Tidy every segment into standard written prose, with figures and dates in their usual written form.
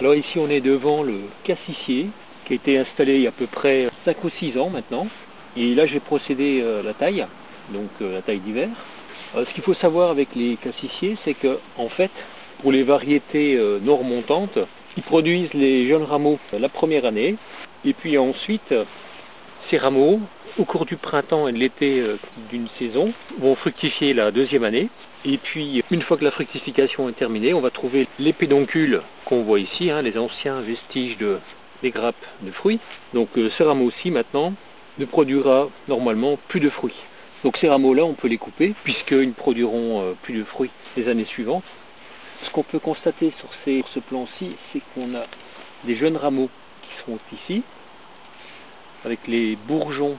Alors ici on est devant le cassissier qui a été installé il y a à peu près 5 ou 6 ans maintenant. Et là j'ai procédé à la taille, donc la taille d'hiver. Ce qu'il faut savoir avec les cassissiers, c'est que en fait, pour les variétés nord montantes, ils produisent les jeunes rameaux la première année, et puis ensuite ces rameaux, au cours du printemps et de l'été d'une saison, vont fructifier la deuxième année. Et puis, une fois que la fructification est terminée, on va trouver les pédoncules qu'on voit ici, les anciens vestiges des grappes de fruits. Donc ce rameau-ci, maintenant, ne produira normalement plus de fruits. Donc ces rameaux-là, on peut les couper, puisqu'ils ne produiront plus de fruits les années suivantes. Ce qu'on peut constater sur ce plan-ci, c'est qu'on a des jeunes rameaux qui sont ici, avec les bourgeons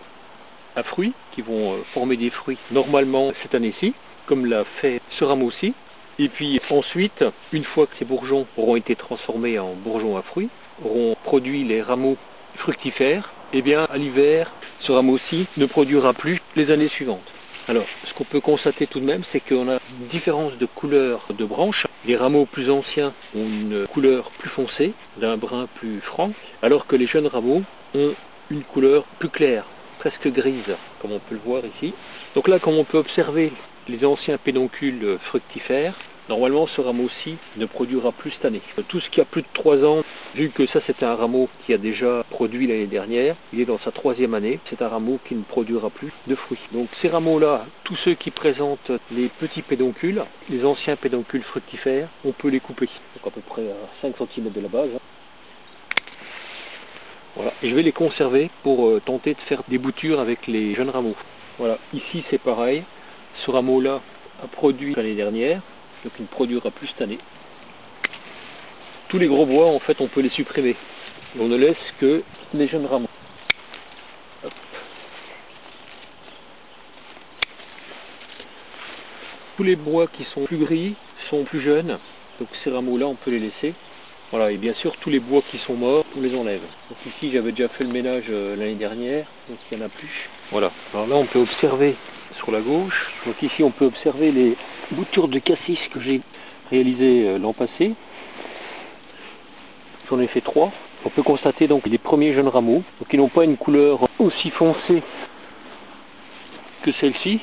à fruits, qui vont former des fruits normalement cette année-ci, comme l'a fait ce rameau-ci. Et puis ensuite, une fois que ces bourgeons auront été transformés en bourgeons à fruits, auront produit les rameaux fructifères, et bien à l'hiver, ce rameau-ci ne produira plus les années suivantes. Alors, ce qu'on peut constater tout de même, c'est qu'on a une différence de couleur de branches. Les rameaux plus anciens ont une couleur plus foncée, d'un brun plus franc, alors que les jeunes rameaux ont une couleur plus claire, presque grise, comme on peut le voir ici. Donc là, comme on peut observer les anciens pédoncules fructifères, normalement ce rameau-ci ne produira plus cette année. Tout ce qui a plus de 3 ans, vu que ça c'est un rameau qui a déjà produit l'année dernière, il est dans sa 3e année, c'est un rameau qui ne produira plus de fruits. Donc ces rameaux-là, tous ceux qui présentent les petits pédoncules, les anciens pédoncules fructifères, on peut les couper. Donc à peu près à 5 cm de la base. Voilà. Et je vais les conserver pour tenter de faire des boutures avec les jeunes rameaux. Voilà, ici c'est pareil. Ce rameau-là a produit l'année dernière, donc il ne produira plus cette année. Tous les gros bois, en fait, on peut les supprimer. Et on ne laisse que les jeunes rameaux. Hop. Tous les bois qui sont plus gris sont plus jeunes, donc ces rameaux-là, on peut les laisser. Voilà, et bien sûr, tous les bois qui sont morts, on les enlève. Donc ici, j'avais déjà fait le ménage l'année dernière, donc il n'y en a plus. Voilà, alors là, on peut observer sur la gauche. Donc ici, on peut observer les boutures de cassis que j'ai réalisées l'an passé. J'en ai fait 3. On peut constater donc les premiers jeunes rameaux, donc ils n'ont pas une couleur aussi foncée que celle-ci.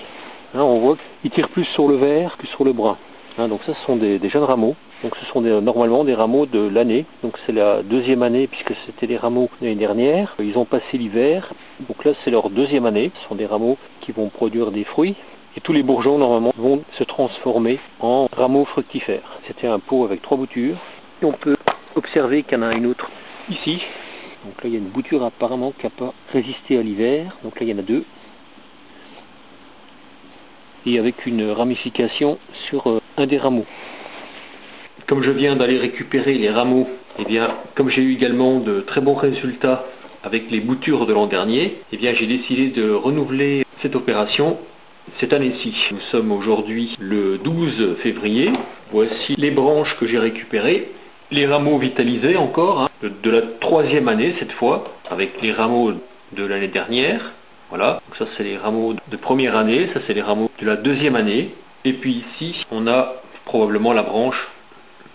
On voit qu'ils tirent plus sur le vert que sur le brun. Donc ça, ce sont des jeunes rameaux. Donc ce sont normalement des rameaux de l'année. Donc c'est la 2e année puisque c'était les rameaux l'année dernière. Ils ont passé l'hiver. Donc là c'est leur 2e année. Ce sont des rameaux qui vont produire des fruits. Et tous les bourgeons normalement vont se transformer en rameaux fructifères. C'était un pot avec 3 boutures. Et on peut observer qu'il y en a une autre ici. Donc là il y a une bouture apparemment qui n'a pas résisté à l'hiver. Donc là il y en a 2. Et avec une ramification sur un des rameaux. Comme je viens d'aller récupérer les rameaux, et bien comme j'ai eu également de très bons résultats avec les boutures de l'an dernier, et bien j'ai décidé de renouveler cette opération cette année-ci. Nous sommes aujourd'hui le 12 février. Voici les branches que j'ai récupérées, les rameaux vitalisés encore, de la 3e année cette fois, avec les rameaux de l'année dernière. Voilà, donc ça c'est les rameaux de première année, ça c'est les rameaux de la 2e année. Et puis ici, on a probablement la branche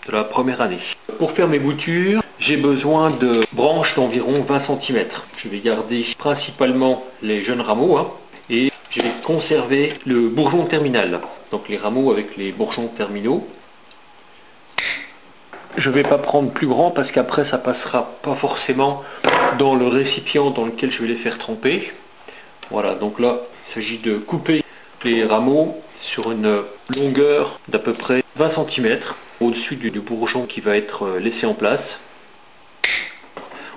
de la première année. Pour faire mes boutures, j'ai besoin de branches d'environ 20 cm. Je vais garder principalement les jeunes rameaux et je vais conserver le bourgeon terminal. Donc les rameaux avec les bourgeons terminaux. Je ne vais pas prendre plus grand parce qu'après ça passera pas forcément dans le récipient dans lequel je vais les faire tremper. Voilà, donc là il s'agit de couper les rameaux sur une longueur d'à peu près 20 cm. Au-dessus du bourgeon qui va être laissé en place.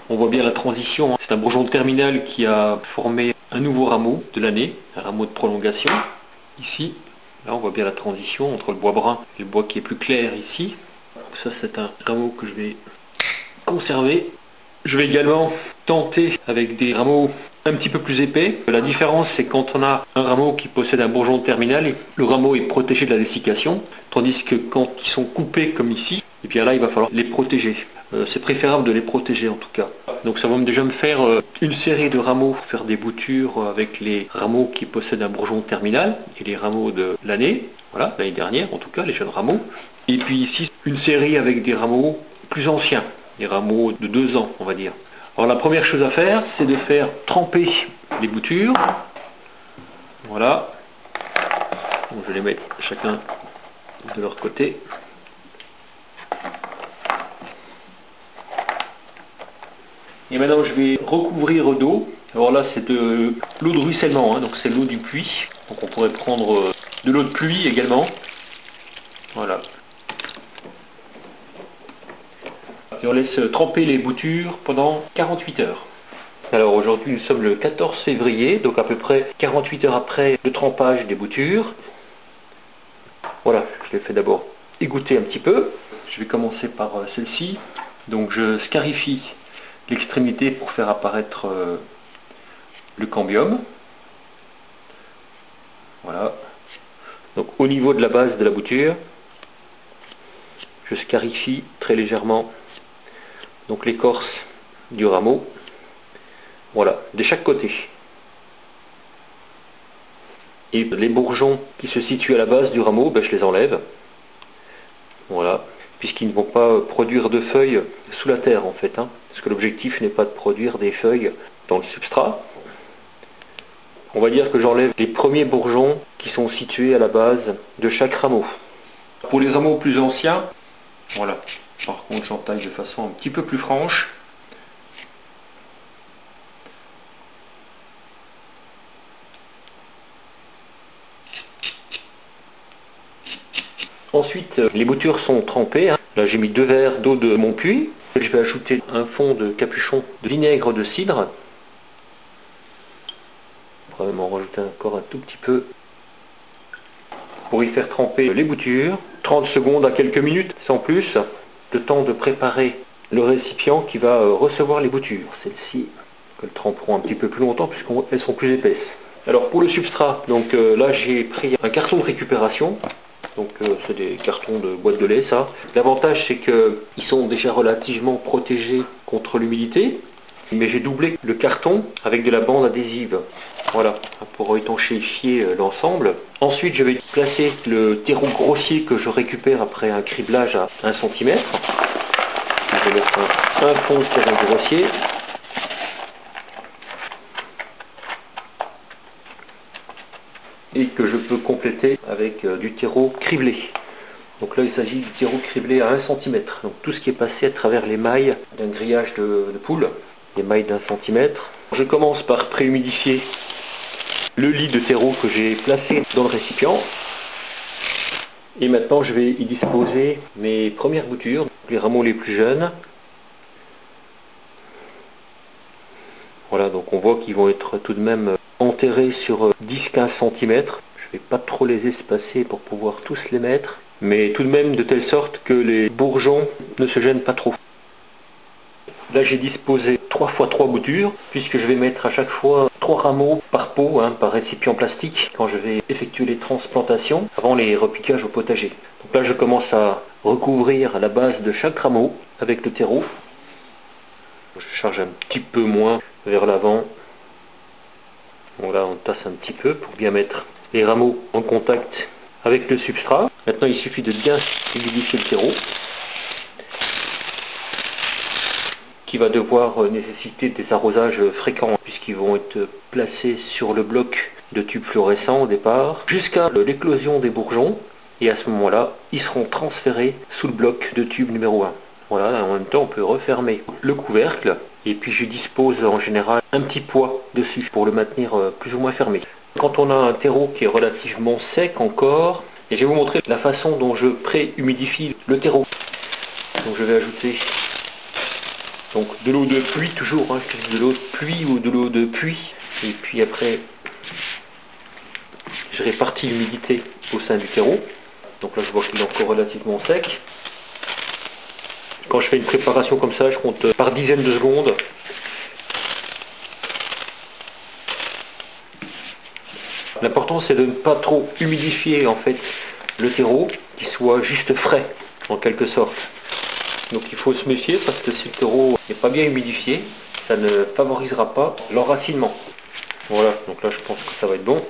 On voit bien la transition, c'est un bourgeon terminal qui a formé un nouveau rameau de l'année, un rameau de prolongation. Ici, là on voit bien la transition entre le bois brun et le bois qui est plus clair ici. Donc ça c'est un rameau que je vais conserver. Je vais également tenter avec des rameaux un petit peu plus épais. La différence c'est quand on a un rameau qui possède un bourgeon terminal, le rameau est protégé de la dessiccation, tandis que quand ils sont coupés comme ici, et bien là il va falloir les protéger. C'est préférable de les protéger en tout cas. Donc ça va déjà me faire une série de rameaux, faire des boutures avec les rameaux qui possèdent un bourgeon terminal et les rameaux de l'année, voilà, l'année dernière en tout cas, les jeunes rameaux. Et puis ici, une série avec des rameaux plus anciens. des rameaux de 2 ans, on va dire. Alors la première chose à faire, c'est de faire tremper les boutures. Voilà. Donc, je vais les mettre chacun de leur côté. Et maintenant je vais recouvrir d'eau. Alors là c'est de l'eau de ruissellement, hein, donc c'est l'eau du puits. Donc on pourrait prendre de l'eau de pluie également. Voilà. Et on laisse tremper les boutures pendant 48 heures. Alors aujourd'hui nous sommes le 14 février, donc à peu près 48 heures après le trempage des boutures. Voilà, je les fais d'abord égoutter un petit peu. Je vais commencer par celle-ci. Donc je scarifie l'extrémité pour faire apparaître le cambium. Voilà. Donc au niveau de la base de la bouture, je scarifie très légèrement donc l'écorce du rameau. Voilà, de chaque côté. Et les bourgeons qui se situent à la base du rameau, ben, je les enlève. Voilà, puisqu'ils ne vont pas produire de feuilles sous la terre en fait, hein, parce que l'objectif n'est pas de produire des feuilles dans le substrat. On va dire que j'enlève les premiers bourgeons qui sont situés à la base de chaque rameau. Pour les rameaux plus anciens, voilà, par contre j'entaille de façon un petit peu plus franche. Ensuite, les boutures sont trempées. Là, j'ai mis 2 verres d'eau de mon puits. Je vais ajouter un fond de capuchon de vinaigre de cidre. Probablement en rajouter encore un tout petit peu pour y faire tremper les boutures. 30 secondes à quelques minutes, sans plus. Le temps de préparer le récipient qui va recevoir les boutures. Celles-ci, elles tremperont un petit peu plus longtemps puisqu'elles sont plus épaisses. Alors pour le substrat, donc là j'ai pris un carton de récupération. Donc c'est des cartons de boîte de lait, ça. L'avantage c'est qu'ils sont déjà relativement protégés contre l'humidité, mais j'ai doublé le carton avec de la bande adhésive. Voilà, pour étanchéifier l'ensemble. Ensuite je vais placer le terreau grossier que je récupère après un criblage à 1 cm. Je vais mettre un fond de terreau grossier. Et que je peux compléter avec du terreau criblé. Donc là il s'agit du terreau criblé à 1 cm. Donc tout ce qui est passé à travers les mailles d'un grillage de poule, les mailles d'1 cm. Je commence par préhumidifier le lit de terreau que j'ai placé dans le récipient. Et maintenant je vais y disposer mes premières boutures, les rameaux les plus jeunes. Voilà, donc on voit qu'ils vont être tout de même enterrés sur 10-15 cm. Je vais pas trop les espacer pour pouvoir tous les mettre, mais tout de même de telle sorte que les bourgeons ne se gênent pas trop. Là j'ai disposé 3 x 3 boutures, puisque je vais mettre à chaque fois 3 rameaux par pot, hein, par récipient plastique, quand je vais effectuer les transplantations, avant les repiquages au potager. Donc là je commence à recouvrir la base de chaque rameau avec le terreau. Je charge un petit peu moins vers l'avant. Bon là on tasse un petit peu pour bien mettre les rameaux en contact avec le substrat. Maintenant il suffit de bien humidifier le terreau, qui va devoir nécessiter des arrosages fréquents puisqu'ils vont être placés sur le bloc de tubes fluorescents au départ, jusqu'à l'éclosion des bourgeons, et à ce moment-là, ils seront transférés sous le bloc de tube numéro 1. Voilà, en même temps on peut refermer le couvercle, et puis je dispose en général un petit poids dessus pour le maintenir plus ou moins fermé. Quand on a un terreau qui est relativement sec encore, et je vais vous montrer la façon dont je pré-humidifie le terreau. Donc je vais ajouter donc de l'eau de pluie, toujours, hein, de l'eau de pluie ou de l'eau de puits, et puis après je répartis l'humidité au sein du terreau. Donc là je vois qu'il est encore relativement sec. Quand je fais une préparation comme ça, je compte par dizaines de secondes. L'important c'est de ne pas trop humidifier en fait le terreau, qu'il soit juste frais en quelque sorte. Donc il faut se méfier parce que si le terreau n'est pas bien humidifié, ça ne favorisera pas l'enracinement. Voilà, donc là je pense que ça va être bon.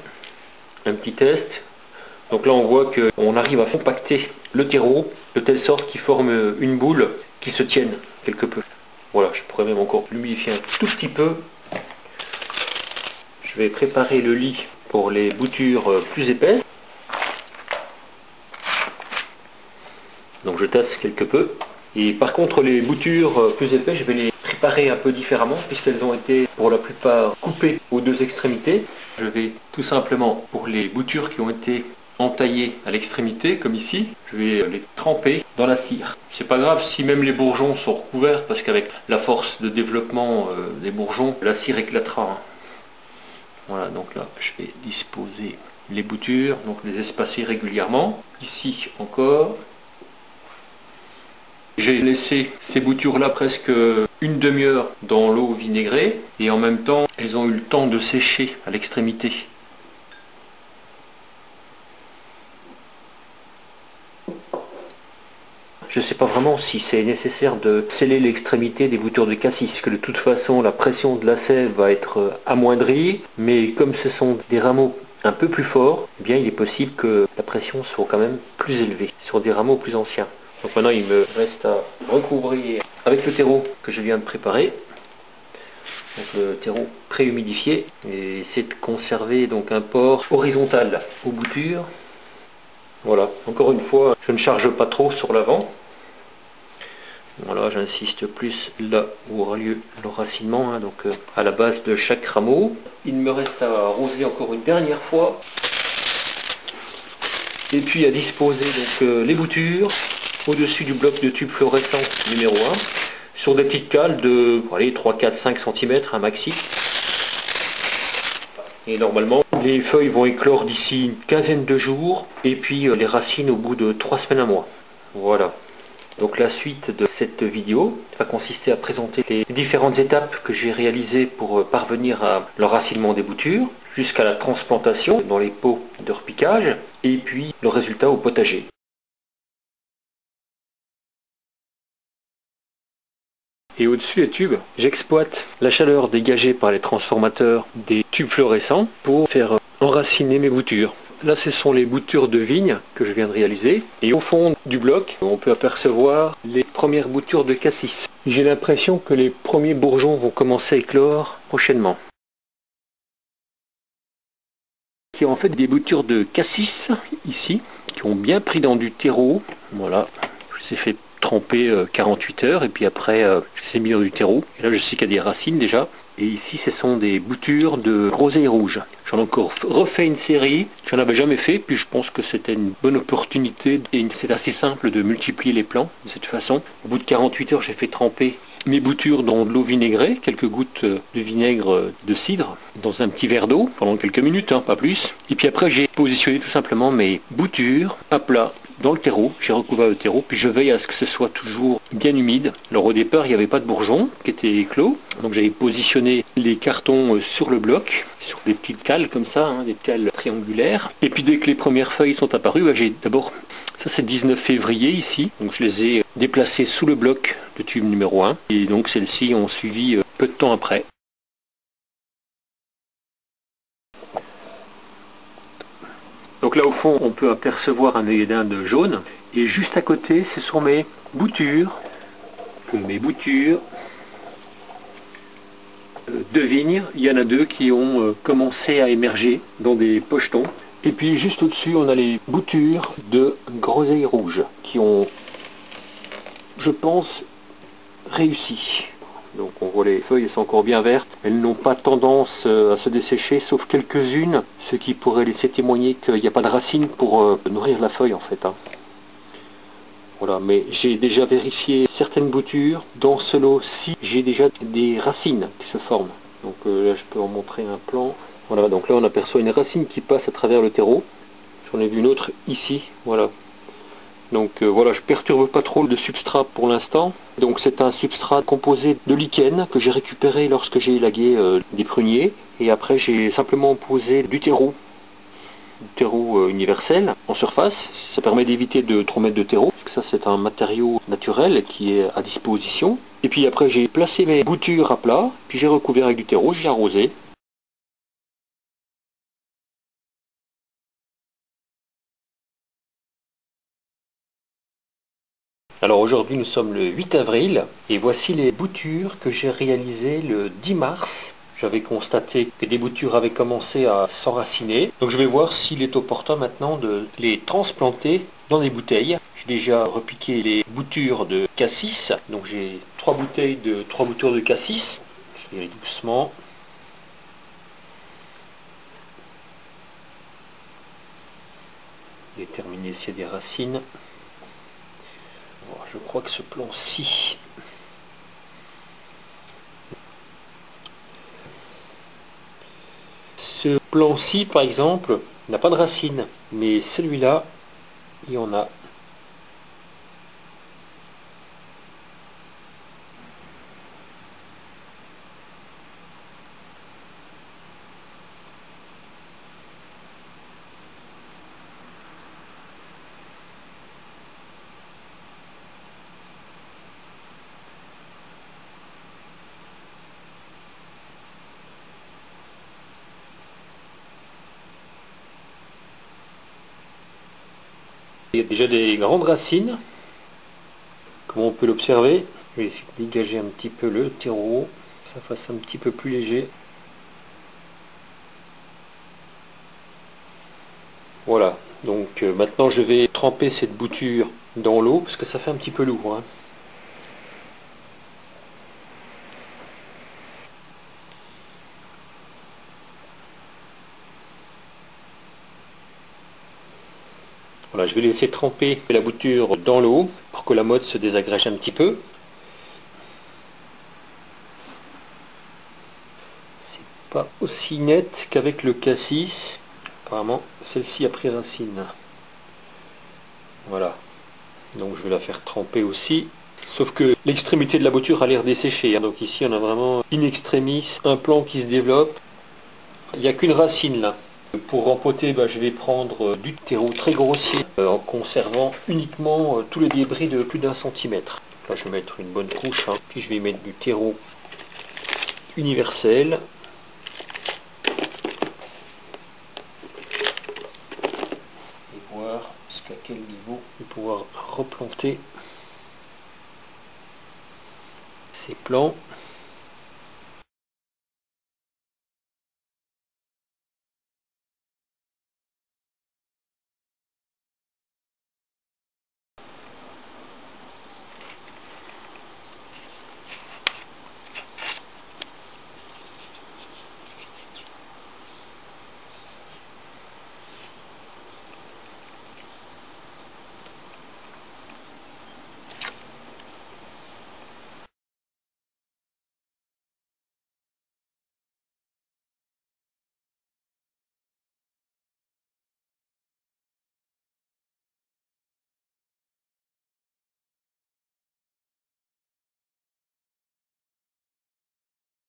Un petit test. Donc là on voit qu'on arrive à compacter le terreau de telle sorte qu'il forme une boule qui se tienne quelque peu. Voilà, je pourrais même encore l'humidifier un tout petit peu. Je vais préparer le lit pour les boutures plus épaisses. Donc je tasse quelque peu. Et par contre les boutures plus épaises, je vais les préparer un peu différemment puisqu'elles ont été pour la plupart coupées aux deux extrémités. Je vais tout simplement, pour les boutures qui ont été entaillées à l'extrémité, comme ici, je vais les tremper dans la cire. C'est pas grave si même les bourgeons sont recouverts parce qu'avec la force de développement des bourgeons, la cire éclatera, hein. Voilà, donc là je vais disposer les boutures, donc les espacer régulièrement. Ici encore. J'ai laissé ces boutures-là presque une demi-heure dans l'eau vinaigrée et en même temps, elles ont eu le temps de sécher à l'extrémité. Je ne sais pas vraiment si c'est nécessaire de sceller l'extrémité des boutures de cassis, puisque de toute façon la pression de la sève va être amoindrie, mais comme ce sont des rameaux un peu plus forts, eh bien il est possible que la pression soit quand même plus élevée sur des rameaux plus anciens. Donc maintenant il me reste à recouvrir avec le terreau que je viens de préparer. Donc le terreau préhumidifié et essayer de conserver donc un port horizontal aux boutures. Voilà, encore une fois, je ne charge pas trop sur l'avant. Voilà, j'insiste plus là où aura lieu l'enracinement, hein, donc à la base de chaque rameau. Il me reste à arroser encore une dernière fois. Et puis à disposer donc les boutures au-dessus du bloc de tube fluorescent numéro 1 sur des petites cales de allez, 3, 4, 5 cm un maxi. Et normalement, les feuilles vont éclore d'ici une quinzaine de jours et puis les racines au bout de 3 semaines à mois. Voilà. Donc la suite de cette vidéo va consister à présenter les différentes étapes que j'ai réalisées pour parvenir à l'enracinement des boutures, jusqu'à la transplantation dans les pots de repiquage, et puis le résultat au potager. Et au-dessus des tubes, j'exploite la chaleur dégagée par les transformateurs des tubes fluorescents pour faire enraciner mes boutures. Là, ce sont les boutures de vigne que je viens de réaliser. Et au fond du bloc, on peut apercevoir les premières boutures de cassis. J'ai l'impression que les premiers bourgeons vont commencer à éclore prochainement. Il y a en fait des boutures de cassis, ici, qui ont bien pris dans du terreau. Voilà, je les ai fait tremper 48 heures et puis après je les ai mis dans du terreau. Et là je sais qu'il y a des racines déjà. Et ici ce sont des boutures de groseille rouge. J'en ai encore refait une série, je n'en avais jamais fait, puis je pense que c'était une bonne opportunité et c'est assez simple de multiplier les plants de cette façon. Au bout de 48 heures j'ai fait tremper mes boutures dans de l'eau vinaigrée, quelques gouttes de vinaigre de cidre, dans un petit verre d'eau pendant quelques minutes, hein, pas plus. Et puis après j'ai positionné tout simplement mes boutures à plat dans le terreau, j'ai recouvert le terreau, puis je veille à ce que ce soit toujours bien humide. Alors au départ, il n'y avait pas de bourgeons qui étaient clos, donc j'avais positionné les cartons sur le bloc, sur des petites cales comme ça, hein, des cales triangulaires. Et puis dès que les premières feuilles sont apparues, j'ai d'abord, ça c'est 19 février ici, donc je les ai déplacées sous le bloc de tube numéro 1, et donc celles-ci ont suivi peu de temps après. Donc là au fond on peut apercevoir un œillet d'Inde jaune et juste à côté ce sont mes boutures de vigne. Il y en a deux qui ont commencé à émerger dans des pochetons. Et puis juste au-dessus on a les boutures de groseille rouge qui ont, je pense, réussi. Donc on voit les feuilles, elles sont encore bien vertes. Elles n'ont pas tendance à se dessécher, sauf quelques-unes, ce qui pourrait laisser témoigner qu'il n'y a pas de racines pour nourrir la feuille en fait, hein. Voilà, mais j'ai déjà vérifié certaines boutures. Dans ce lot-ci, j'ai déjà des racines qui se forment. Donc là, je peux en montrer un plan. Voilà, donc là, on aperçoit une racine qui passe à travers le terreau. J'en ai vu une autre ici, voilà. Donc voilà, je perturbe pas trop le substrat pour l'instant. Donc c'est un substrat composé de lichen que j'ai récupéré lorsque j'ai élagué des pruniers. Et après j'ai simplement posé du terreau universel en surface. Ça permet d'éviter de trop mettre de terreau. Ça c'est un matériau naturel qui est à disposition. Et puis après j'ai placé mes boutures à plat, puis j'ai recouvert avec du terreau, j'ai arrosé. Alors aujourd'hui nous sommes le 8 avril et voici les boutures que j'ai réalisées le 10 mars. J'avais constaté que des boutures avaient commencé à s'enraciner. Donc je vais voir s'il est opportun maintenant de les transplanter dans des bouteilles. J'ai déjà repiqué les boutures de cassis. Donc j'ai 3 boutures de cassis. Je vais doucement. Déterminer s'il y a des racines. Bon, je crois que ce plan-ci. Ce plan-ci, par exemple, n'a pas de racines, mais celui-là, il y en a. Il y a déjà des grandes racines, comme on peut l'observer. Je vais essayer de dégager un petit peu le terreau, que ça fasse un petit peu plus léger. Voilà, donc maintenant je vais tremper cette bouture dans l'eau, parce que ça fait un petit peu lourd, hein. Voilà, je vais laisser tremper la bouture dans l'eau, pour que la motte se désagrège un petit peu. Pas aussi net qu'avec le cassis. Apparemment, celle-ci a pris racine. Voilà. Donc je vais la faire tremper aussi. Sauf que l'extrémité de la bouture a l'air desséchée, hein. Donc ici on a vraiment in extremis un plant qui se développe. Il n'y a qu'une racine là. Pour rempoter, je vais prendre du terreau très grossier en conservant uniquement tous les débris de plus d'1 centimètre. Là je vais mettre une bonne couche, hein. Puis je vais mettre du terreau universel. Et voir jusqu'à quel niveau je vais pouvoir replanter ces plants.